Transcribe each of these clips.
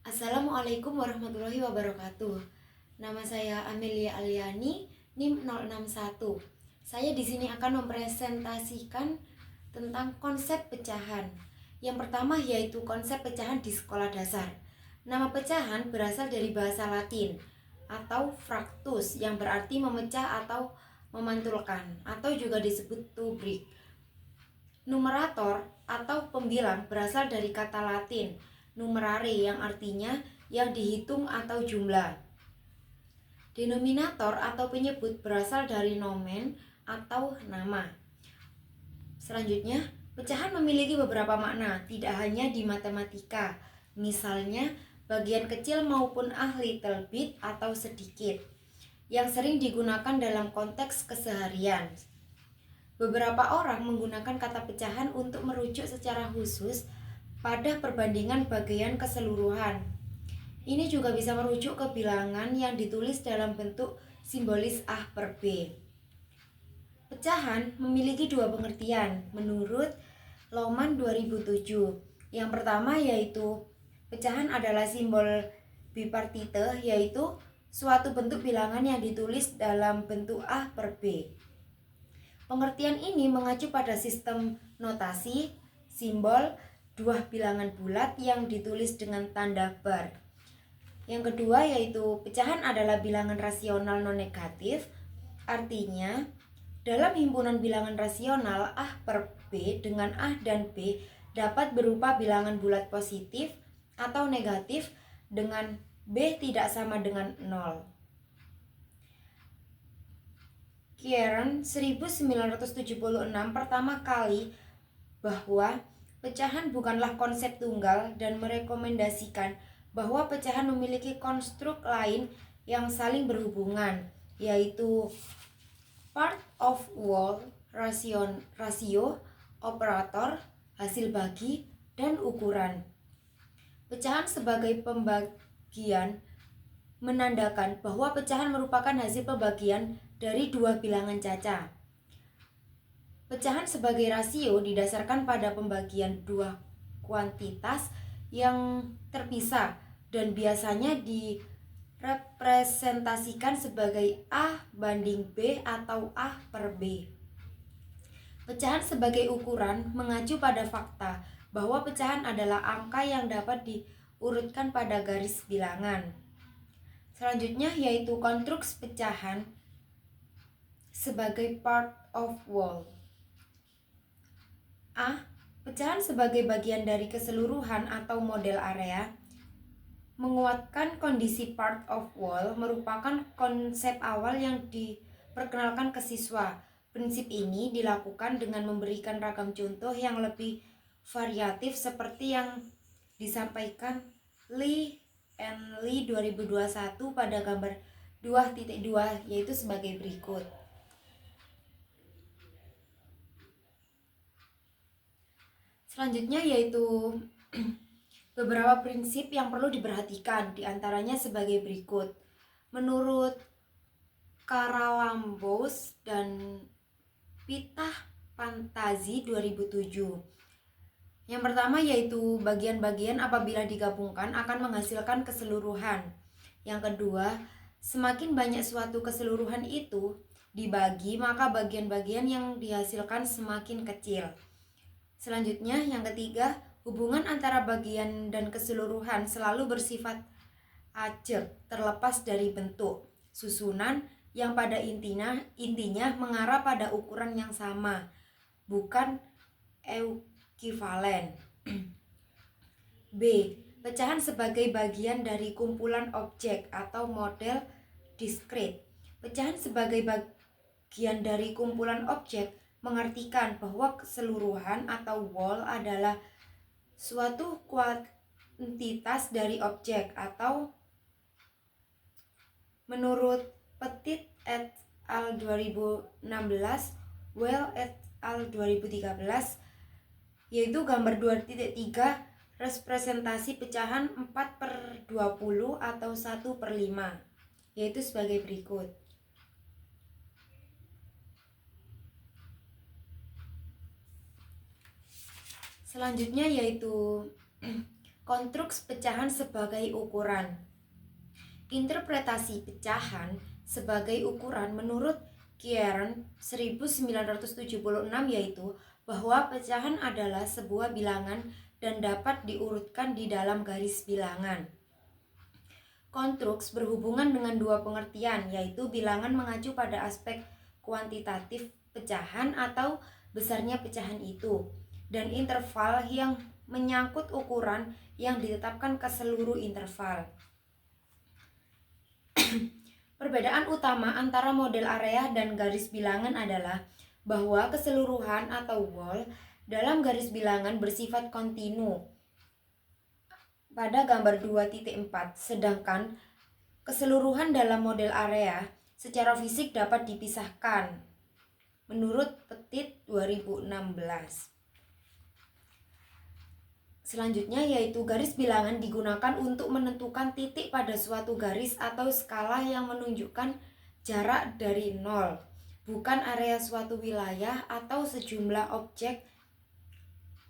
Assalamualaikum warahmatullahi wabarakatuh. Nama saya Amelia Aliani, NIM 061. Saya di sini akan mempresentasikan tentang konsep pecahan. Yang pertama yaitu konsep pecahan di sekolah dasar. Nama pecahan berasal dari bahasa Latin atau fractus yang berarti memecah atau memantulkan atau juga disebut to break. Numerator atau pembilang berasal dari kata Latin numerare yang artinya yang dihitung atau jumlah. Denominator atau penyebut berasal dari nomen atau nama. Selanjutnya, pecahan memiliki beberapa makna, tidak hanya di matematika. Misalnya, bagian kecil maupun little bit atau sedikit, yang sering digunakan dalam konteks keseharian. Beberapa orang menggunakan kata pecahan untuk merujuk secara khusus pada perbandingan bagian keseluruhan. Ini juga bisa merujuk ke bilangan yang ditulis dalam bentuk simbolis A per B. Pecahan memiliki dua pengertian menurut Lohmann 2007. Yang pertama yaitu pecahan adalah simbol bipartite, yaitu suatu bentuk bilangan yang ditulis dalam bentuk A per B. Pengertian ini mengacu pada sistem notasi simbol dua bilangan bulat yang ditulis dengan tanda bar. Yang kedua yaitu pecahan adalah bilangan rasional non-negatif, artinya dalam himpunan bilangan rasional A per B dengan A dan B dapat berupa bilangan bulat positif atau negatif dengan B tidak sama dengan 0. Kieran 1976 pertama kali bahwa pecahan bukanlah konsep tunggal dan merekomendasikan bahwa pecahan memiliki konstruk lain yang saling berhubungan, yaitu part of whole, rasio, operator, hasil bagi, dan ukuran. Pecahan sebagai pembagian menandakan bahwa pecahan merupakan hasil pembagian dari dua bilangan caca. Pecahan sebagai rasio didasarkan pada pembagian dua kuantitas yang terpisah dan biasanya direpresentasikan sebagai A banding B atau A per B. Pecahan sebagai ukuran mengacu pada fakta bahwa pecahan adalah angka yang dapat diurutkan pada garis bilangan. Selanjutnya yaitu konstruksi pecahan sebagai part of whole. A. Pecahan sebagai bagian dari keseluruhan atau model area. Menguatkan kondisi part of whole merupakan konsep awal yang diperkenalkan ke siswa. Prinsip ini dilakukan dengan memberikan ragam contoh yang lebih variatif seperti yang disampaikan Lee and Lee 2021 pada gambar 2.2 yaitu sebagai berikut. Selanjutnya yaitu beberapa prinsip yang perlu diperhatikan, diantaranya sebagai berikut. Menurut Karalambous dan Pitah Pantazi 2007. Yang pertama yaitu bagian-bagian apabila digabungkan akan menghasilkan keseluruhan. Yang kedua, semakin banyak suatu keseluruhan itu dibagi, maka bagian-bagian yang dihasilkan semakin kecil. Selanjutnya, yang ketiga, hubungan antara bagian dan keseluruhan selalu bersifat ajek, terlepas dari bentuk, susunan yang pada intinya mengarah pada ukuran yang sama, bukan ekivalen. B. Pecahan sebagai bagian dari kumpulan objek atau model diskrit. Pecahan sebagai bagian dari kumpulan objek mengartikan bahwa keseluruhan atau whole adalah suatu kuantitas dari objek, atau menurut Petit et al. 2016, Well et al. 2013, yaitu gambar 2.3 representasi pecahan 4/20 atau 1/5, yaitu sebagai berikut. Selanjutnya yaitu Konstruksi pecahan sebagai ukuran. Interpretasi pecahan sebagai ukuran menurut Kiernan 1976 yaitu bahwa pecahan adalah sebuah bilangan dan dapat diurutkan di dalam garis bilangan. Konstruksi berhubungan dengan dua pengertian, yaitu bilangan mengacu pada aspek kuantitatif pecahan atau besarnya pecahan itu, dan interval yang menyangkut ukuran yang ditetapkan ke seluruh interval. Perbedaan utama antara model area dan garis bilangan adalah bahwa keseluruhan atau whole dalam garis bilangan bersifat kontinu pada gambar 2.4, sedangkan keseluruhan dalam model area secara fisik dapat dipisahkan menurut Petit 2016. Selanjutnya yaitu garis bilangan digunakan untuk menentukan titik pada suatu garis atau skala yang menunjukkan jarak dari nol, bukan area suatu wilayah atau sejumlah objek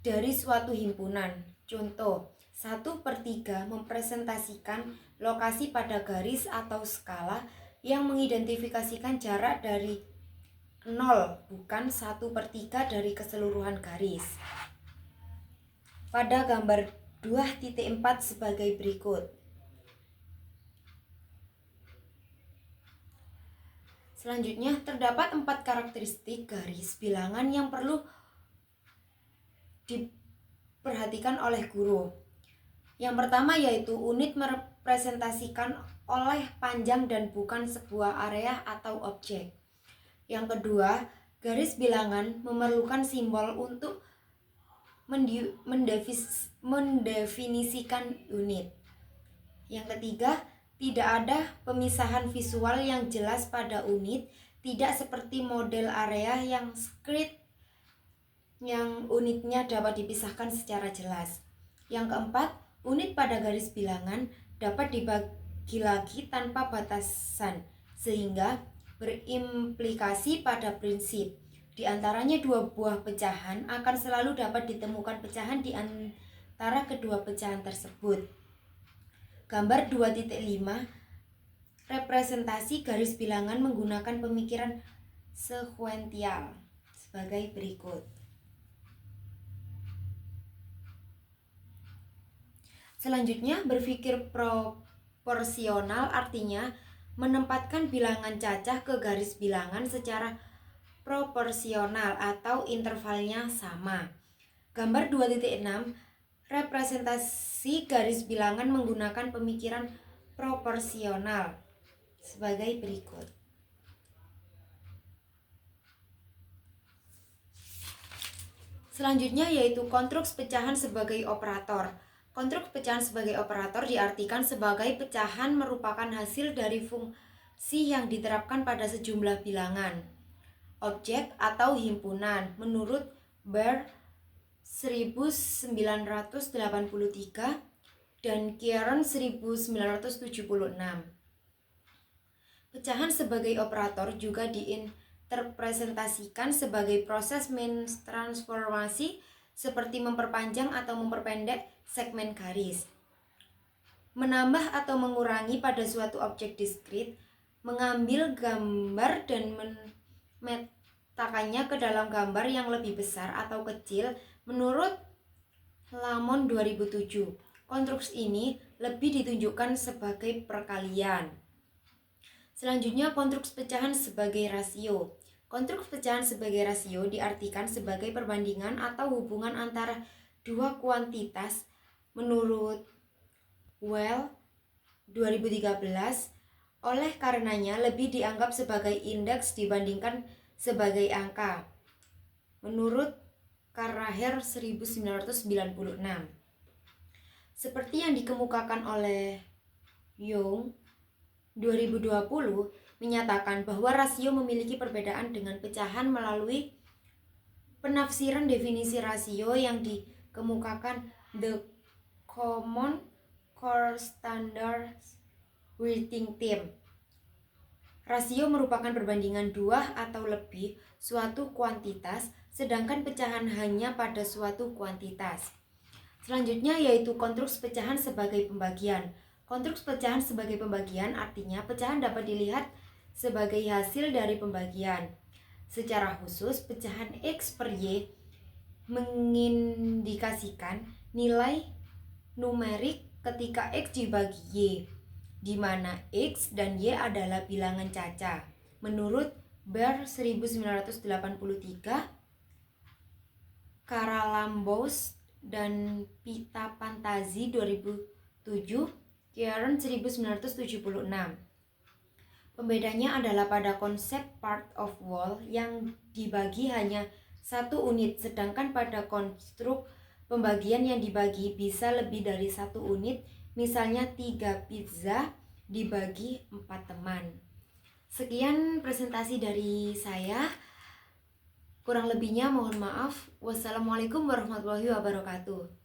dari suatu himpunan. Contoh, 1/3 mempresentasikan lokasi pada garis atau skala yang mengidentifikasikan jarak dari nol, bukan 1/3 dari keseluruhan garis. Pada gambar 2.4 sebagai berikut. Selanjutnya, terdapat 4 karakteristik garis bilangan yang perlu diperhatikan oleh guru. Yang pertama yaitu unit merepresentasikan oleh panjang dan bukan sebuah area atau objek. Yang kedua, garis bilangan memerlukan simbol untuk mendefinisikan unit. Yang ketiga, tidak ada pemisahan visual yang jelas pada unit, tidak seperti model area yang script yang unitnya dapat dipisahkan secara jelas. Yang keempat, unit pada garis bilangan dapat dibagi lagi tanpa batasan, sehingga berimplikasi pada prinsip. Di antaranya dua buah pecahan akan selalu dapat ditemukan pecahan di antara kedua pecahan tersebut. Gambar 2.5 representasi garis bilangan menggunakan pemikiran sekuensial sebagai berikut. Selanjutnya, berpikir proporsional artinya menempatkan bilangan cacah ke garis bilangan secara proporsional atau intervalnya sama. Gambar 2.6 representasi garis bilangan menggunakan pemikiran proporsional sebagai berikut. Selanjutnya yaitu konstruksi pecahan sebagai operator. Konstruksi pecahan sebagai operator diartikan sebagai pecahan merupakan hasil dari fungsi yang diterapkan pada sejumlah bilangan, objek atau himpunan menurut Baer 1983 dan Kiernan 1976. Pecahan sebagai operator juga diinterpretasikan sebagai proses transformasi seperti memperpanjang atau memperpendek segmen garis, menambah atau mengurangi pada suatu objek diskrit, mengambil gambar dan memetakannya ke dalam gambar yang lebih besar atau kecil menurut Lamont 2007. Konstruksi ini lebih ditunjukkan sebagai perkalian. Selanjutnya, konstruksi pecahan sebagai rasio. Konstruksi pecahan sebagai rasio diartikan sebagai perbandingan atau hubungan antara dua kuantitas menurut Well 2013. Oleh karenanya lebih dianggap sebagai indeks dibandingkan sebagai angka menurut Carraher 1996. Seperti yang dikemukakan oleh Young 2020 menyatakan bahwa rasio memiliki perbedaan dengan pecahan melalui penafsiran definisi rasio yang dikemukakan The Common Core Standards Working Team. Rasio merupakan perbandingan dua atau lebih suatu kuantitas, sedangkan pecahan hanya pada suatu kuantitas. Selanjutnya yaitu konstruksi pecahan sebagai pembagian. Konstruksi pecahan sebagai pembagian artinya pecahan dapat dilihat sebagai hasil dari pembagian. Secara khusus, pecahan X per Y mengindikasikan nilai numerik ketika X dibagi Y, di mana X dan Y adalah bilangan caca. Menurut Baer 1983, Karalambous dan Pita Pantazi 2007, Kieran 1976. Pembedanya adalah pada konsep part of whole yang dibagi hanya satu unit, sedangkan pada konstruk pembagian yang dibagi bisa lebih dari satu unit, misalnya 3 pizza dibagi 4 teman. Sekian presentasi dari saya. Kurang lebihnya mohon maaf. Wassalamualaikum warahmatullahi wabarakatuh.